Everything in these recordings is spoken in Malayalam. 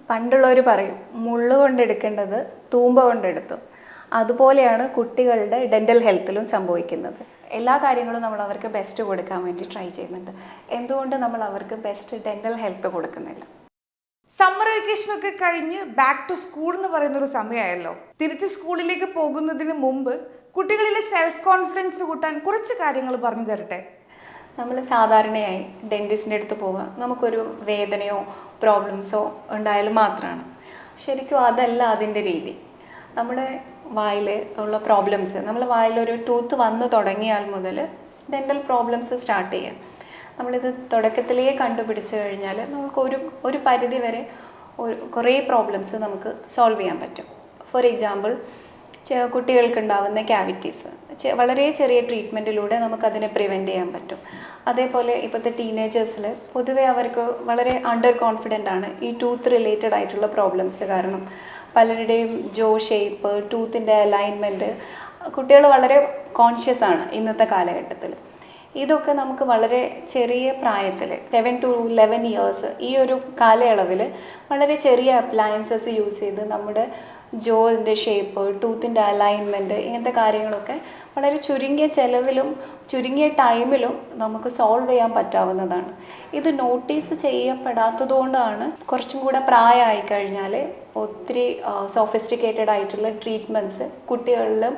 പണ്ടുള്ളവർ പറയും മുള്ളു കൊണ്ടെടുക്കേണ്ടത് തൂമ്പ കൊണ്ടെടുത്തു. അതുപോലെയാണ് കുട്ടികളുടെ ഡെൻ്റൽ ഹെൽത്തിലും സംഭവിക്കുന്നത്. എല്ലാ കാര്യങ്ങളും നമ്മൾ അവർക്ക് ബെസ്റ്റ് കൊടുക്കാൻ വേണ്ടി ട്രൈ ചെയ്യുന്നുണ്ട്. എന്തുകൊണ്ട് നമ്മൾ അവർക്ക് ബെസ്റ്റ് ഡെൻ്റൽ ഹെൽത്ത് കൊടുക്കുന്നില്ല? സമ്മർ വെക്കേഷനൊക്കെ കഴിഞ്ഞ് ബാക്ക് ടു സ്കൂൾ എന്ന് പറയുന്നൊരു സമയമായല്ലോ. തിരിച്ച് സ്കൂളിലേക്ക് പോകുന്നതിന് മുമ്പ് കുട്ടികളിലെ സെൽഫ് കോൺഫിഡൻസ് കൂട്ടാൻ കുറച്ച് കാര്യങ്ങൾ പറഞ്ഞു തരട്ടെ. നമ്മൾ സാധാരണയായി ഡെൻറ്റിസ്റ്റിൻ്റെ അടുത്ത് പോവുക, നമുക്കൊരു വേദനയോ പ്രോബ്ലംസോ ഉണ്ടായാലും മാത്രമാണ്. ശരിക്കും അതല്ല അതിൻ്റെ രീതി. നമ്മുടെ വായിൽ ഉള്ള പ്രോബ്ലംസ്, നമ്മൾ വായിലൊരു ടൂത്ത് വന്ന് തുടങ്ങിയാൽ മുതൽ ഡെൻ്റൽ പ്രോബ്ലംസ് സ്റ്റാർട്ട് ചെയ്യാം. നമ്മളിത് തുടക്കത്തിലേ കണ്ടുപിടിച്ച് കഴിഞ്ഞാൽ നമുക്ക് ഒരു പരിധി വരെ കുറേ പ്രോബ്ലംസ് നമുക്ക് സോൾവ് ചെയ്യാൻ പറ്റും. ഫോർ എക്സാമ്പിൾ, കുട്ടികൾക്കുണ്ടാവുന്ന ക്യാവിറ്റീസ് വളരെ ചെറിയ ട്രീറ്റ്മെൻറ്റിലൂടെ നമുക്കതിനെ പ്രിവെൻറ്റ് ചെയ്യാൻ പറ്റും. അതേപോലെ ഇപ്പോഴത്തെ ടീനേജേഴ്സിൽ പൊതുവേ അവർക്ക് വളരെ അണ്ടർ കോൺഫിഡൻ്റ് ആണ് ഈ ടൂത്ത് റിലേറ്റഡ് ആയിട്ടുള്ള പ്രോബ്ലംസ് കാരണം. പലരുടെയും ജോ ഷേപ്പ്, ടൂത്തിൻ്റെ അലൈൻമെൻറ്റ്, കുട്ടികൾ വളരെ കോൺഷ്യസ് ആണ് ഇന്നത്തെ കാലഘട്ടത്തിൽ. ഇതൊക്കെ നമുക്ക് വളരെ ചെറിയ പ്രായത്തിൽ 7 to 11 ഇയേഴ്സ് ഈ ഒരു കാലയളവിൽ വളരെ ചെറിയ അപ്ലയൻസസ് യൂസ് ചെയ്ത് നമ്മുടെ ജോയിൻ്റെ ഷേപ്പ്, ടൂത്തിൻ്റെ അലൈൻമെൻറ്റ്, ഇങ്ങനത്തെ കാര്യങ്ങളൊക്കെ വളരെ ചുരുങ്ങിയ ചിലവിലും ചുരുങ്ങിയ ടൈമിലും നമുക്ക് സോൾവ് ചെയ്യാൻ പറ്റാവുന്നതാണ്. ഇത് നോട്ടീസ് ചെയ്യപ്പെടാത്തതുകൊണ്ടാണ് കുറച്ചും കൂടെ പ്രായമായി കഴിഞ്ഞാൽ ഒത്തിരി സോഫിസ്റ്റിക്കേറ്റഡ് ആയിട്ടുള്ള ട്രീറ്റ്മെൻറ്റ്സ് കുട്ടികളിലും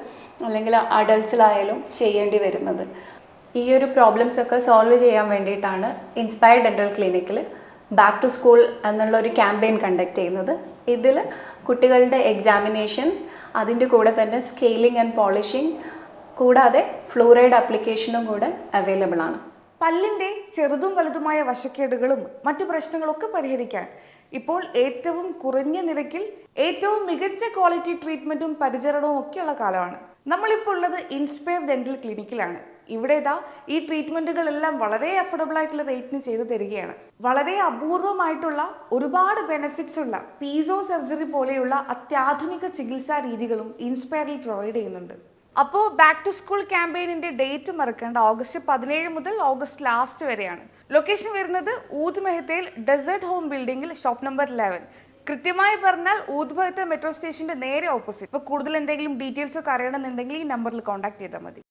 അല്ലെങ്കിൽ അഡൾട്ട്സിലായാലും ചെയ്യേണ്ടി വരുന്നത്. ഈ ഒരു പ്രോബ്ലംസൊക്കെ സോൾവ് ചെയ്യാൻ വേണ്ടിയിട്ടാണ് ഇൻസ്പയർ ഡെൻ്റൽ ക്ലിനിക്കിൽ ബാക്ക് ടു സ്കൂൾ എന്നുള്ള ഒരു ക്യാമ്പയിൻ കണ്ടക്ട് ചെയ്യുന്നത്. ഇതിൽ കുട്ടികളുടെ എക്സാമിനേഷൻ, അതിൻ്റെ കൂടെ തന്നെ സ്കെയിലിംഗ് ആൻഡ് പോളിഷിംഗ്, കൂടാതെ ഫ്ലൂറൈഡ് ആപ്ലിക്കേഷനും കൂടെ അവൈലബിൾ ആണ്. പല്ലിൻ്റെ ചെറുതും വലുതുമായ വശക്കേടുകളും മറ്റു പ്രശ്നങ്ങളൊക്കെ പരിഹരിക്കാൻ ഇപ്പോൾ ഏറ്റവും കുറഞ്ഞ നിരക്കിൽ ഏറ്റവും മികച്ച ക്വാളിറ്റി ട്രീറ്റ്മെൻറ്റും പരിചരണവും ഒക്കെയുള്ള കാലമാണ്. നമ്മളിപ്പോൾ ഉള്ളത് ഇൻസ്പയർ ഡെൻ്റൽ ക്ലിനിക്കിലാണ്. ഇവിടെ ഈ ട്രീറ്റ്മെൻറ്റുകളെല്ലാം വളരെ അഫോർഡബിൾ ആയിട്ടുള്ള റേറ്റിന് ചെയ്തു തരികയാണ്. വളരെ അപൂർവമായിട്ടുള്ള ഒരുപാട് ബെനിഫിറ്റ്സ് ഉള്ള പീസോ സർജറി പോലെയുള്ള അത്യാധുനിക ചികിത്സാ രീതികളും ഇൻസ്പയറിൽ പ്രൊവൈഡ് ചെയ്യുന്നുണ്ട്. അപ്പോൾ ബാക്ക് ടു സ്കൂൾ ക്യാമ്പയിനിൻ്റെ ഡേറ്റ് മറക്കേണ്ട, ഓഗസ്റ്റ് 17 മുതൽ ഓഗസ്റ്റ് ലാസ്റ്റ് വരെയാണ്. ലൊക്കേഷൻ വരുന്നത് ഊദ് മെഹത്തയിൽ ഡെസേർട്ട് ഹോം ബിൽഡിങ്ങിൽ ഷോപ്പ് നമ്പർ 11. കൃത്യമായി പറഞ്ഞാൽ ഊദ് മെഹത്ത മെട്രോ സ്റ്റേഷൻ്റെ നേരെ ഓപ്പോസിറ്റ്. ഇപ്പോൾ കൂടുതൽ എന്തെങ്കിലും ഡീറ്റെയിൽസ് ഒക്കെ അറിയണമെന്നുണ്ടെങ്കിൽ ഈ നമ്പറിൽ കോൺടാക്ട് ചെയ്താൽ മതി.